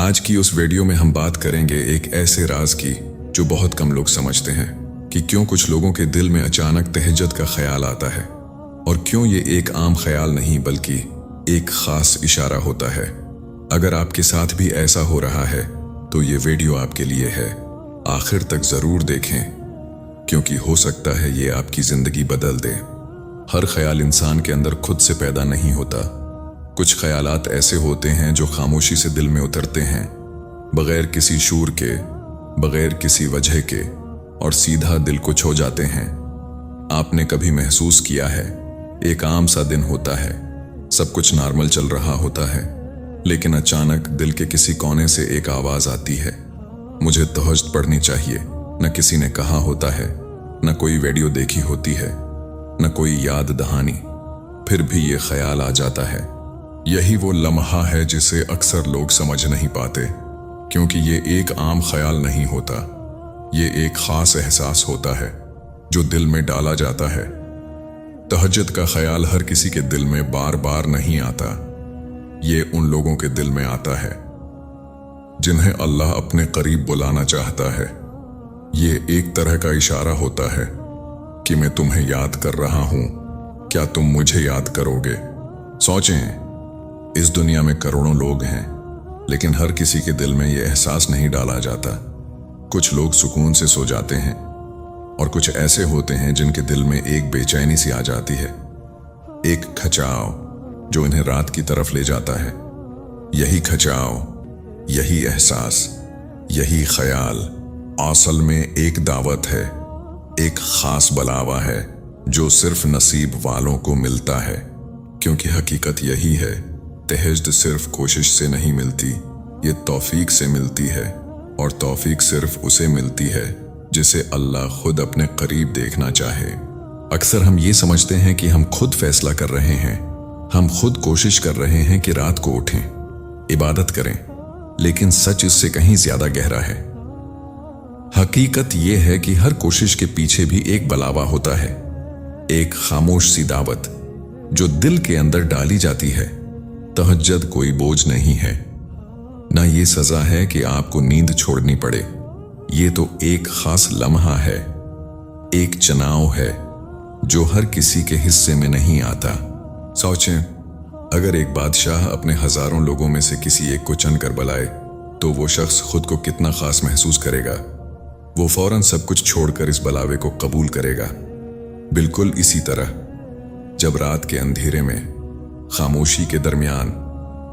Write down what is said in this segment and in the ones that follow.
आज की उस वीडियो में हम बात करेंगे एक ऐसे राज की जो बहुत कम लोग समझते हैं कि क्यों कुछ लोगों के दिल में अचानक तहज्जुद का ख्याल आता है और क्यों ये एक आम ख्याल नहीं बल्कि एक खास इशारा होता है। अगर आपके साथ भी ऐसा हो रहा है तो ये वीडियो आपके लिए है। आखिर तक जरूर देखें क्योंकि हो सकता है ये आपकी जिंदगी बदल दे। हर ख्याल इंसान के अंदर खुद से पैदा नहीं होता। कुछ ख्यालात ऐसे होते हैं जो खामोशी से दिल में उतरते हैं, बगैर किसी शूर के, बगैर किसी वजह के, और सीधा दिल को छू जाते हैं। आपने कभी महसूस किया है, एक आम सा दिन होता है, सब कुछ नॉर्मल चल रहा होता है, लेकिन अचानक दिल के किसी कोने से एक आवाज आती है, मुझे तहज्जुद पढ़नी चाहिए। न किसी ने कहा होता है, न कोई वीडियो देखी होती है, न कोई याद दहानी, फिर भी ये ख्याल आ जाता है। यही वो लम्हा है जिसे अक्सर लोग समझ नहीं पाते, क्योंकि ये एक आम ख्याल नहीं होता, ये एक खास एहसास होता है जो दिल में डाला जाता है। तहज्जुद का ख्याल हर किसी के दिल में बार बार नहीं आता। ये उन लोगों के दिल में आता है जिन्हें अल्लाह अपने करीब बुलाना चाहता है। ये एक तरह का इशारा होता है कि मैं तुम्हें याद कर रहा हूं, क्या तुम मुझे याद करोगे। सोचें, इस दुनिया में करोड़ों लोग हैं, लेकिन हर किसी के दिल में यह एहसास नहीं डाला जाता। कुछ लोग सुकून से सो जाते हैं और कुछ ऐसे होते हैं जिनके दिल में एक बेचैनी सी आ जाती है, एक खचाव जो इन्हें रात की तरफ ले जाता है। यही खचाव, यही एहसास, यही ख्याल असल में एक दावत है, एक खास बुलावा है जो सिर्फ नसीब वालों को मिलता है। क्योंकि हकीकत यही है, तहज्जुद सिर्फ कोशिश से नहीं मिलती, ये तौफीक से मिलती है, और तौफीक सिर्फ उसे मिलती है जिसे अल्लाह खुद अपने करीब देखना चाहे। अक्सर हम ये समझते हैं कि हम खुद फैसला कर रहे हैं, हम खुद कोशिश कर रहे हैं कि रात को उठें, इबादत करें, लेकिन सच इससे कहीं ज्यादा गहरा है। हकीकत यह है कि हर कोशिश के पीछे भी एक बुलावा होता है, एक खामोश सी दावत जो दिल के अंदर डाली जाती है। तहज्जुद कोई बोझ नहीं है, ना ये सजा है कि आपको नींद छोड़नी पड़े। ये तो एक खास लम्हा है, एक चुनाव है जो हर किसी के हिस्से में नहीं आता। सोचें, अगर एक बादशाह अपने हजारों लोगों में से किसी एक को चुनकर बुलाए तो वो शख्स खुद को कितना खास महसूस करेगा। वो फौरन सब कुछ छोड़कर इस बुलावे को कबूल करेगा। बिल्कुल इसी तरह जब रात के अंधेरे में, खामोशी के दरमियान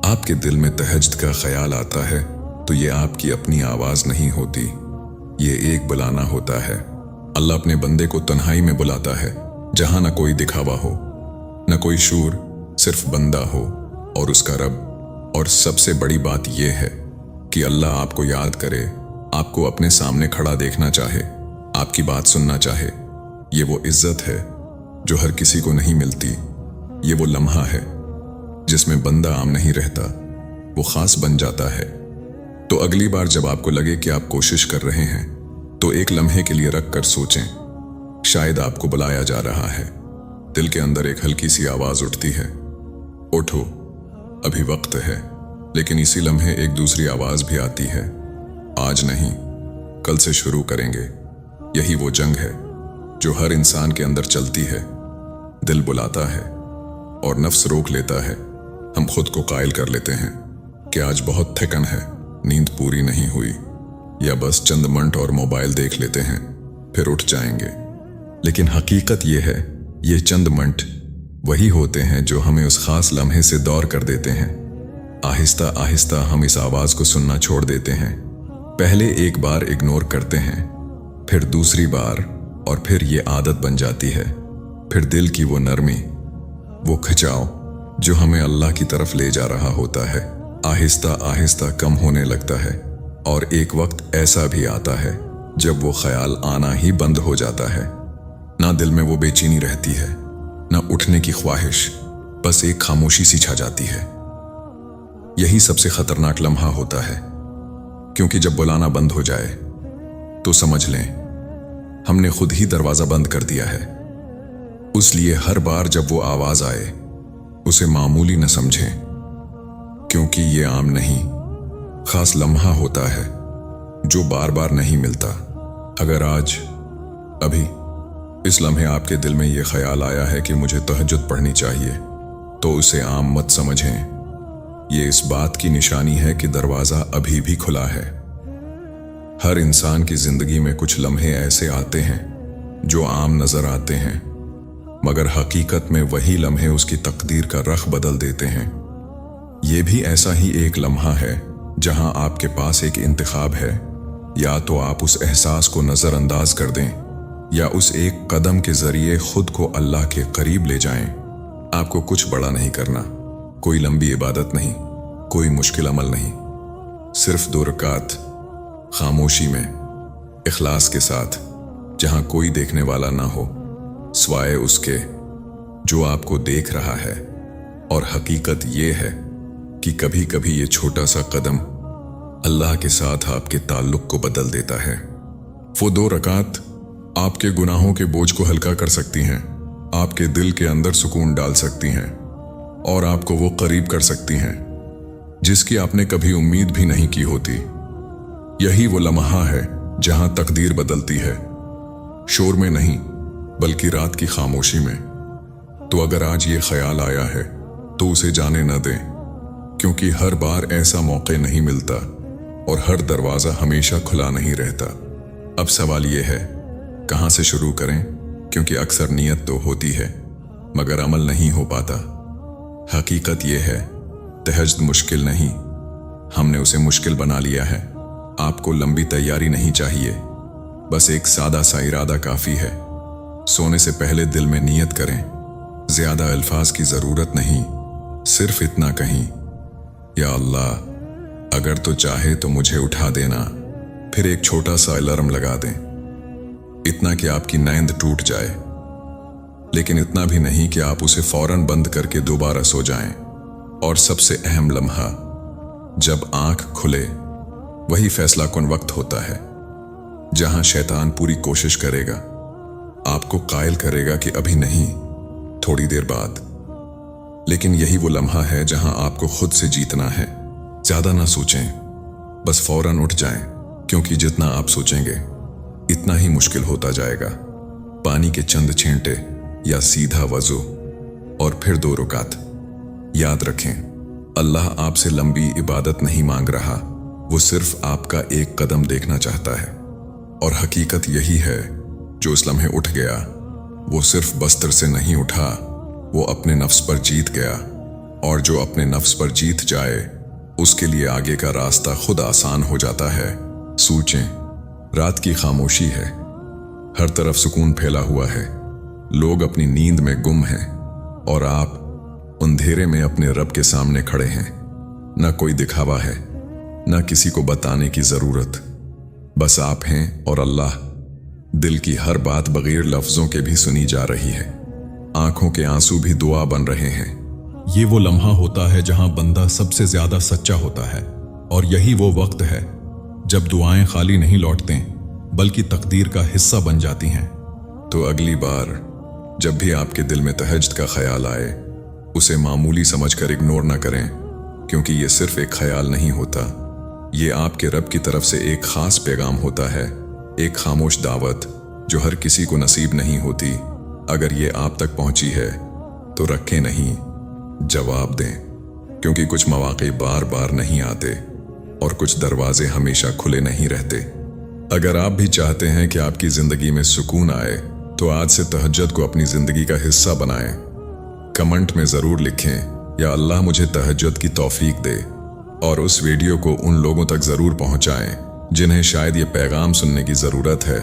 आपके दिल में तहज्जुद का ख्याल आता है तो ये आपकी अपनी आवाज नहीं होती, ये एक बुलाना होता है। अल्लाह अपने बंदे को तन्हाई में बुलाता है, जहां न कोई दिखावा हो, न कोई शूर, सिर्फ बंदा हो और उसका रब। और सबसे बड़ी बात यह है कि अल्लाह आपको याद करे, आपको अपने सामने खड़ा देखना चाहे, आपकी बात सुनना चाहे। ये वो इज्जत है जो हर किसी को नहीं मिलती। ये वो लम्हा है जिसमें बंदा आम नहीं रहता, वो खास बन जाता है। तो अगली बार जब आपको लगे कि आप कोशिश कर रहे हैं तो एक लम्हे के लिए रख कर सोचें, शायद आपको बुलाया जा रहा है। दिल के अंदर एक हल्की सी आवाज उठती है, उठो, अभी वक्त है। लेकिन इसी लम्हे एक दूसरी आवाज भी आती है, आज नहीं, कल से शुरू करेंगे। यही वो जंग है जो हर इंसान के अंदर चलती है। दिल बुलाता है और नफ्स रोक लेता है। हम खुद को कायल कर लेते हैं कि आज बहुत थकन है, नींद पूरी नहीं हुई, या बस चंद मिनट और मोबाइल देख लेते हैं, फिर उठ जाएंगे। लेकिन हकीकत यह है, ये चंद मिनट वही होते हैं जो हमें उस खास लम्हे से दौर कर देते हैं। आहिस्ता आहिस्ता हम इस आवाज को सुनना छोड़ देते हैं। पहले एक बार इग्नोर करते हैं, फिर दूसरी बार, और फिर ये आदत बन जाती है। फिर दिल की वो नरमी, वो खिंचाव जो हमें अल्लाह की तरफ ले जा रहा होता है, आहिस्ता आहिस्ता कम होने लगता है। और एक वक्त ऐसा भी आता है जब वो ख्याल आना ही बंद हो जाता है। ना दिल में वो बेचैनी रहती है, ना उठने की ख्वाहिश, बस एक खामोशी सी छा जाती है। यही सबसे खतरनाक लम्हा होता है, क्योंकि जब बुलाना बंद हो जाए तो समझ लें हमने खुद ही दरवाजा बंद कर दिया है। इसलिए हर बार जब वो आवाज आए उसे मामूली न समझें, क्योंकि ये आम नहीं, खास लम्हा होता है जो बार बार नहीं मिलता। अगर आज अभी इस लम्हे आपके दिल में ये ख्याल आया है कि मुझे तहज्जुद पढ़नी चाहिए, तो उसे आम मत समझें। ये इस बात की निशानी है कि दरवाज़ा अभी भी खुला है। हर इंसान की जिंदगी में कुछ लम्हे ऐसे आते हैं जो आम नजर आते हैं, मगर हकीकत में वही लम्हे उसकी तकदीर का रख बदल देते हैं। ये भी ऐसा ही एक लम्हा है जहां आपके पास एक इंतखाब है, या तो आप उस एहसास को नजरअंदाज कर दें या उस एक कदम के जरिए खुद को अल्लाह के करीब ले जाएं। आपको कुछ बड़ा नहीं करना, कोई लंबी इबादत नहीं, कोई मुश्किल अमल नहीं, सिर्फ 2 रकात खामोशी में इखलास के साथ, जहां कोई देखने वाला ना हो, स्वाए उसके जो आपको देख रहा है। और हकीकत ये है कि कभी कभी ये छोटा सा कदम अल्लाह के साथ आपके ताल्लुक को बदल देता है। वो 2 रकात आपके गुनाहों के बोझ को हल्का कर सकती हैं, आपके दिल के अंदर सुकून डाल सकती हैं और आपको वो करीब कर सकती हैं जिसकी आपने कभी उम्मीद भी नहीं की होती। यही वो लम्हा है जहां तकदीर बदलती है, शोर में नहीं बल्कि रात की खामोशी में। तो अगर आज ये ख्याल आया है तो उसे जाने न दें, क्योंकि हर बार ऐसा मौका नहीं मिलता और हर दरवाजा हमेशा खुला नहीं रहता। अब सवाल ये है, कहां से शुरू करें? क्योंकि अक्सर नीयत तो होती है मगर अमल नहीं हो पाता। हकीकत यह है, तहज्जुद मुश्किल नहीं, हमने उसे मुश्किल बना लिया है। आपको लंबी तैयारी नहीं चाहिए, बस एक सादा सा इरादा काफी है। सोने से पहले दिल में नीयत करें, ज्यादा अल्फाज की जरूरत नहीं, सिर्फ इतना कहीं, या अल्लाह अगर तो चाहे तो मुझे उठा देना। फिर एक छोटा सा अलार्म लगा दें, इतना कि आपकी नींद टूट जाए, लेकिन इतना भी नहीं कि आप उसे फौरन बंद करके दोबारा सो जाएं। और सबसे अहम लम्हा, जब आंख खुले, वही फैसला कुन वक्त होता है जहां शैतान पूरी कोशिश करेगा, आपको कायल करेगा कि अभी नहीं, थोड़ी देर बाद। लेकिन यही वो लम्हा है जहां आपको खुद से जीतना है। ज्यादा ना सोचें, बस फौरन उठ जाएं, क्योंकि जितना आप सोचेंगे इतना ही मुश्किल होता जाएगा। पानी के चंद छींटे या सीधा वजू और फिर 2 रकात। याद रखें, अल्लाह आपसे लंबी इबादत नहीं मांग रहा, वो सिर्फ आपका एक कदम देखना चाहता है। और हकीकत यही है, जो इस लम्हे उठ गया वो सिर्फ बस्तर से नहीं उठा, वो अपने नफ्स पर जीत गया। और जो अपने नफ्स पर जीत जाए उसके लिए आगे का रास्ता खुद आसान हो जाता है। सोचें, रात की खामोशी है, हर तरफ सुकून फैला हुआ है, लोग अपनी नींद में गुम हैं और आप अंधेरे में अपने रब के सामने खड़े हैं। न कोई दिखावा है, न किसी को बताने की जरूरत, बस आप हैं और अल्लाह। दिल की हर बात बगैर लफ्जों के भी सुनी जा रही है, आंखों के आंसू भी दुआ बन रहे हैं। ये वो लम्हा होता है जहां बंदा सबसे ज्यादा सच्चा होता है, और यही वो वक्त है जब दुआएं खाली नहीं लौटते बल्कि तकदीर का हिस्सा बन जाती हैं। तो अगली बार जब भी आपके दिल में तहज्जुद का ख्याल आए, उसे मामूली समझकर इग्नोर न करें, क्योंकि ये सिर्फ एक ख्याल नहीं होता, ये आपके रब की तरफ से एक खास पैगाम होता है, एक खामोश दावत जो हर किसी को नसीब नहीं होती। अगर ये आप तक पहुंची है तो रखें नहीं, जवाब दें, क्योंकि कुछ मौके बार बार नहीं आते और कुछ दरवाजे हमेशा खुले नहीं रहते। अगर आप भी चाहते हैं कि आपकी जिंदगी में सुकून आए, तो आज से तहज्जुद को अपनी जिंदगी का हिस्सा बनाएं। कमेंट में जरूर लिखें, या अल्लाह मुझे तहज्जुद की तौफीक दे, और उस वीडियो को उन लोगों तक जरूर पहुंचाएं जिन्हें शायद ये पैगाम सुनने की जरूरत है।